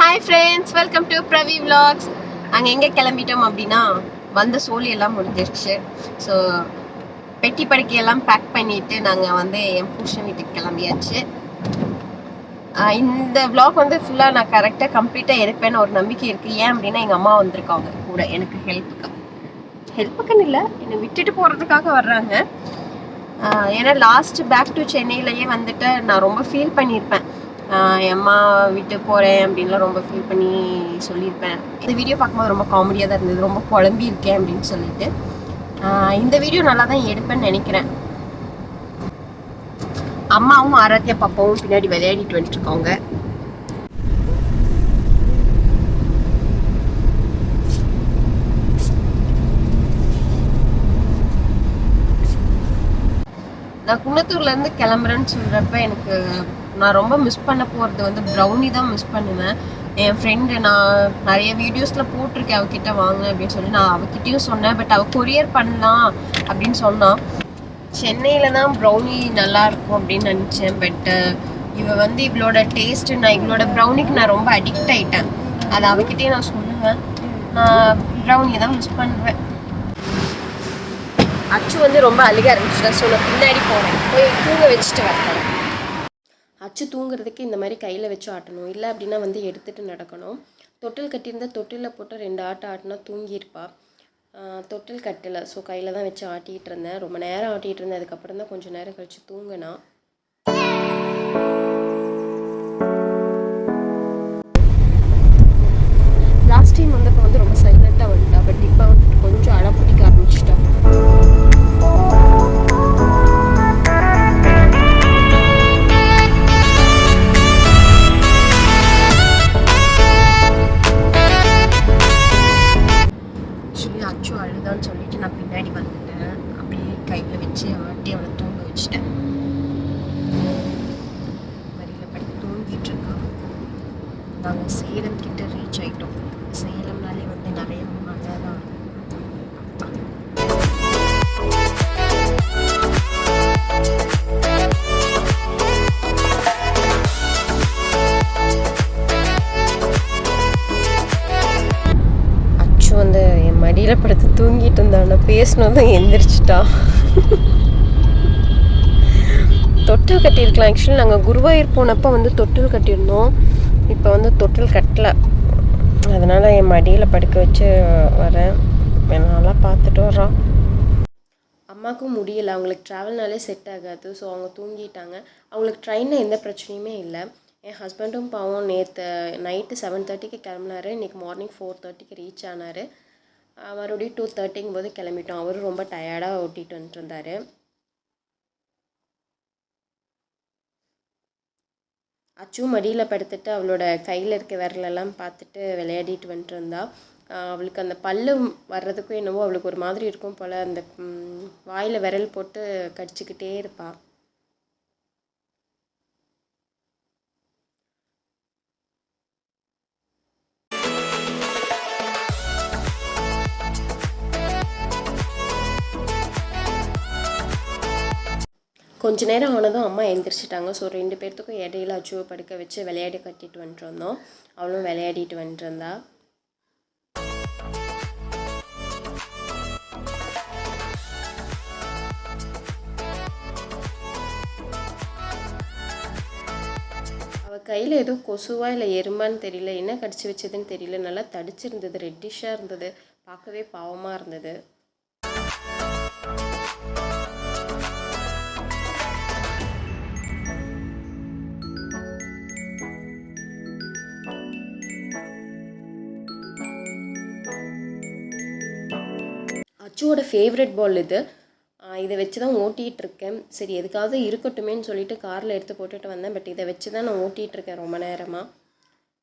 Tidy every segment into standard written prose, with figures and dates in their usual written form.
Hi friends, welcome to Pravi vlogs. நாங்கள் எங்கே கிளம்பிட்டோம் அப்படின்னா வந்த சோழி எல்லாம் முடிஞ்சிருச்சு. ஸோ பெட்டி படுக்கையெல்லாம் பேக் பண்ணிவிட்டு நாங்கள் என் புருஷன் வீட்டுக்கு கிளம்பியாச்சு. இந்த vlog ஃபுல்லாக நான் கரெக்டாக கம்ப்ளீட்டாக எடுப்பேன்னு ஒரு நம்பிக்கை இருக்குது. ஏன் அப்படின்னா எங்கள் அம்மா வந்திருக்காங்க கூட எனக்கு ஹெல்ப்புக்குன்னு இல்லை, என்னை விட்டுட்டு போகிறதுக்காக வர்றாங்க. ஏன்னா லாஸ்ட் பேக் டு சென்னையிலேயே நான் ரொம்ப ஃபீல் பண்ணியிருப்பேன். என் அம்மா விட்டு போகிறேன் அப்படின்லாம் ரொம்ப ஃபீல் பண்ணி சொல்லியிருப்பேன். இந்த வீடியோ பார்க்கும்போது ரொம்ப காமெடியாக தான் இருந்தது, ரொம்ப குழம்பி இருக்கேன் அப்படின்னு சொல்லிட்டு. இந்த வீடியோ நல்லா தான் எடுப்பேன்னு நினைக்கிறேன். அம்மாவும் ஆராத்தியா பாப்பாவும் பின்னாடி விளையாடிட்டு வந்துட்டுருக்காங்க. நான் குன்னத்தூர்லேருந்து கிளம்புறேன்னு சொல்கிறப்ப நான் ரொம்ப மிஸ் பண்ண போகிறது ப்ரௌனி தான் மிஸ் பண்ணுவேன். என் ஃப்ரெண்டு நான் நிறைய வீடியோஸில் போட்டிருக்கேன் அவகிட்ட வாங்க அப்படின்னு சொல்லி நான் அவகிட்டையும் சொன்னேன். பட் அவள் கொரியர் பண்ணலாம் அப்படின்னு சொன்னான். சென்னையில் தான் ப்ரௌனி நல்லாயிருக்கும் அப்படின்னு நினச்சேன். பட் இவளோட டேஸ்ட்டு இவளோட ப்ரௌனிக்கு நான் ரொம்ப அடிக்ட் ஆகிட்டேன். அதை அவகிட்டே நான் சொல்லுவேன். நான் ப்ரௌனியை தான் மிஸ் பண்ணுவேன். அச்சு ரொம்ப அழுக ஆரம்பிச்சிட்டா. ஸோ நான் பின்னாடி போய் தூங்க வச்சுட்டு வரேன். அச்சு தூங்குறதுக்கு இந்த மாதிரி கையில் வச்சு ஆட்டணும், இல்லை அப்படின்னா எடுத்துகிட்டு நடக்கணும். தொட்டில் கட்டியிருந்தால் தொட்டிலில் போட்டு 2 ஆட்டம் ஆட்டினா தூங்கியிருப்பா. தொட்டில் கட்டலை, ஸோ கையில் தான் வச்சு ஆட்டிகிட்டு இருந்தேன். ரொம்ப நேரம் ஆட்டிகிட்டு இருந்தேன். அதுக்கப்புறம் தான் கொஞ்சம் நேரம் கழித்து தூங்கினா. லாஸ்ட் டைம் இப்போ ரொம்ப சைலண்ட்டாக வந்துட்டா. பட் இப்போ கொஞ்சம் அடம் பிடிக்க ஆரம்பிச்சிட்டா. அச்சு அழுதான்னு சொல்லிட்டு நான் பின்னாடி வந்துட்டேன். அப்படியே கையில் வச்சு ஆட்டி அவளை தூங்க வச்சுட்டேன். மடியில் படுத்து தூங்கிட்டு இருக்கான். நாங்கள் சேலம் கிட்ட ரீச் ஆகிட்டோம். சேலம்னாலே நிறைய மழை தான். என் மடியில் படுத்து தூங்கிட்டு இருந்தான். பேசினதும் எந்திரிச்சிட்டா. தொட்டில் கட்டியிருக்கலாம். ஆக்சுவலி நாங்கள் குருவாயூர் போனப்போ தொட்டில் கட்டியிருந்தோம். இப்போ தொட்டில் கட்டலை. அதனால் என் மடியில் படுக்க வச்சு வரேன். நல்லா பார்த்துட்டு வர்றான். அம்மாவுக்கும் முடியலை, அவங்களுக்கு ட்ராவல்னாலே செட் ஆகாது. ஸோ அவங்க தூங்கிட்டாங்க. அவங்களுக்கு ட்ரெயினில் எந்த பிரச்சனையுமே இல்லை. என் ஹஸ்பண்டும் பாவம் நேற்று நைட்டு 7:30க்கு கிளம்புனாரு. இன்றைக்கி மார்னிங் 4:30க்கு ரீச் ஆனார். மறுபடியும் 2:30ங்கும் போது கிளம்பிட்டோம். அவரும் ரொம்ப டயர்டாக ஓட்டிகிட்டு வந்துட்டு இருந்தார். அச்சும் மடியில் படுத்துட்டு அவளோட கையில் இருக்க விரலெல்லாம் பார்த்துட்டு விளையாடிட்டு வந்துட்டு இருந்தா. அவளுக்கு அந்த பல்லு வர்றதுக்கும் என்னவோ அவளுக்கு ஒரு மாதிரி இருக்கும் போல். அந்த வாயில் விரல் போட்டு கடிச்சிக்கிட்டே இருப்பாள். கொஞ்ச நேரம் ஆனதும் அம்மா எழுந்திரிச்சிட்டாங்க. ஸோ 2 பேர்த்துக்கும் இடையில அச்சுவை படுக்க வச்சு விளையாடி கட்டிட்டு வந்துட்டு வந்தோம். அவளும் விளையாடிட்டு வந்துட்டு இருந்தா. அவள் கையில் ஏதோ கொசுவா இல்லை எறும்பான்னு தெரியல, என்ன கடிச்சு வச்சதுன்னு தெரியல. நல்லா தடிச்சிருந்தது, ரெட்டிஷாக இருந்தது, பார்க்கவே பாவமாக இருந்தது. அச்சுவோட ஃபேவரட் பால் இது. இதை வச்சு தான் ஓட்டிகிட்ருக்கேன். சரி எதுக்காவது இருக்கட்டுமேன்னு சொல்லிட்டு காரில் எடுத்து போட்டுட்டு வந்தேன். பட் இதை வச்சு தான் நான் ஓட்டிகிட்ருக்கேன் ரொம்ப நேரமாக.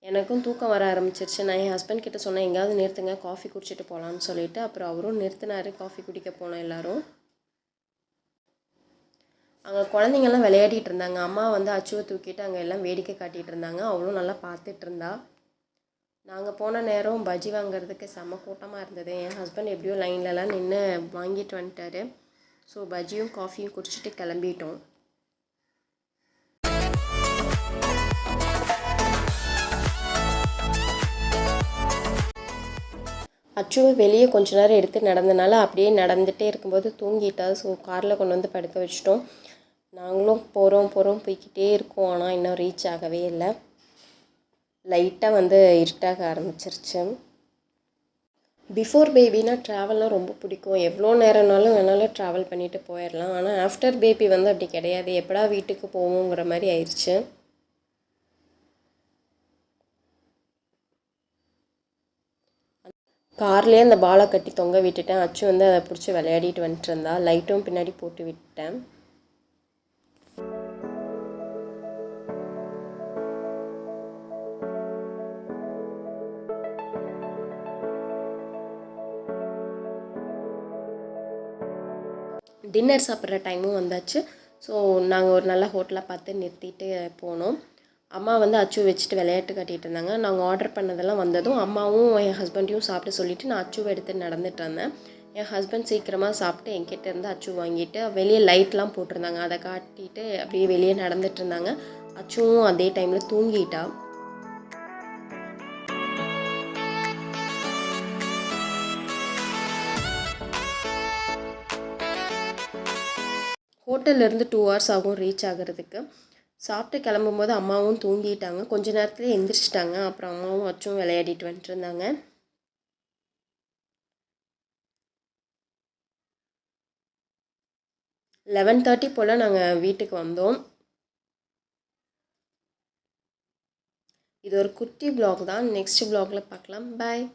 எனக்கும் தூக்கம் வர ஆரம்பிச்சிருச்சு. நான் என் ஹஸ்பண்ட் கிட்ட சொன்னேன், எங்கேயாவது நிறுத்துங்க, காஃபி குடிச்சிட்டு போகலான்னு சொல்லிட்டு. அப்புறம் அவரும் நிறுத்தினார். காஃபி குடிக்க போனோம் எல்லோரும். அங்கே குழந்தைங்கள்லாம் விளையாடிட்டு இருந்தாங்க. அம்மா அச்சுவை தூக்கிட்டு அங்கே எல்லாம் வேடிக்கை காட்டிகிட்டு இருந்தாங்க. அவளும் நல்லா பார்த்துட்டு இருந்தா. நாங்கள் போன நேரம் பஜ்ஜி வாங்குறதுக்கு செம்ம கூட்டமாக இருந்தது. என் ஹஸ்பண்ட் எப்படியோ லைன்லலாம் நின்று வாங்கிட்டு வந்துட்டார். ஸோ பஜ்ஜியும் காஃபியும் குடிச்சிட்டு கிளம்பிட்டோம். அச்சுவை வெளியே கொஞ்ச நேரம் எடுத்து நடந்தனால அப்படியே நடந்துகிட்டே இருக்கும்போது தூங்கிட்டா. ஸோ காரில் கொண்டு வந்து படுக்க வச்சிட்டோம். நாங்களும் போகிறோம் போய்கிட்டே இருக்கோம். ஆனால் இன்னும் ரீச் ஆகவே இல்லை. லைட்டாக வந்து இருட்டாக ஆரம்பிச்சிருச்சு. பிஃபோர் பேபினா ட்ராவல்லாம் ரொம்ப பிடிக்கும். எவ்வளோ நேரம்னாலும் வேணாலும் ட்ராவல் பண்ணிவிட்டு போயிடலாம். ஆனால் ஆஃப்டர் பேபி வந்து அப்படி கிடையாது. எப்படா வீட்டுக்கு போவோங்கிற மாதிரி ஆயிடுச்சு. கார்லேயே அந்த பாலை கட்டி தொங்க விட்டுட்டேன். அச்சு வந்து அதை பிடிச்சி விளையாடிட்டு வந்துட்டு இருந்தா. லைட்டும் பின்னாடி போட்டு விட்டேன். டின்னர் சாப்பிட்ற டைமும் வந்தாச்சு. ஸோ நாங்கள் ஒரு நல்ல ஹோட்டலாக பார்த்து நிறுத்திட்டு போனோம். அம்மா வந்து அச்சு வச்சுட்டு விளையாட்டு காட்டிகிட்டு இருந்தாங்க. நாங்கள் ஆர்டர் பண்ணதெல்லாம் வந்ததும் அம்மாவும் என் ஹஸ்பண்டையும் சாப்பிட சொல்லிவிட்டு நான் அச்சுவை எடுத்து நடந்துட்டு இருந்தேன். என் ஹஸ்பண்ட் சீக்கிரமாக சாப்பிட்டு என்கிட்ட இருந்து அச்சு வாங்கிட்டு வெளியே லைட்லாம் போட்டிருந்தாங்க. அதை காட்டிட்டு அப்படியே வெளியே நடந்துட்டு இருந்தாங்க. அச்சுவும் அதே டைமில் தூங்கிட்டா. ஹோட்டல்லேருந்து 2 hours ஆகும் ரீச் ஆகிறதுக்கு. சாப்பிட்டு கிளம்பும்போது அம்மாவும் தூங்கிட்டாங்க. கொஞ்ச நேரத்துலேயே எந்திரிச்சிட்டாங்க. அப்புறம் அம்மாவும் அச்சும் விளையாடிட்டு வந்துட்டு இருந்தாங்க. 11:30 போல் நாங்கள் வீட்டுக்கு வந்தோம். இது ஒரு குட்டி vlog தான். நெக்ஸ்ட் vlogல பார்க்கலாம். பாய்.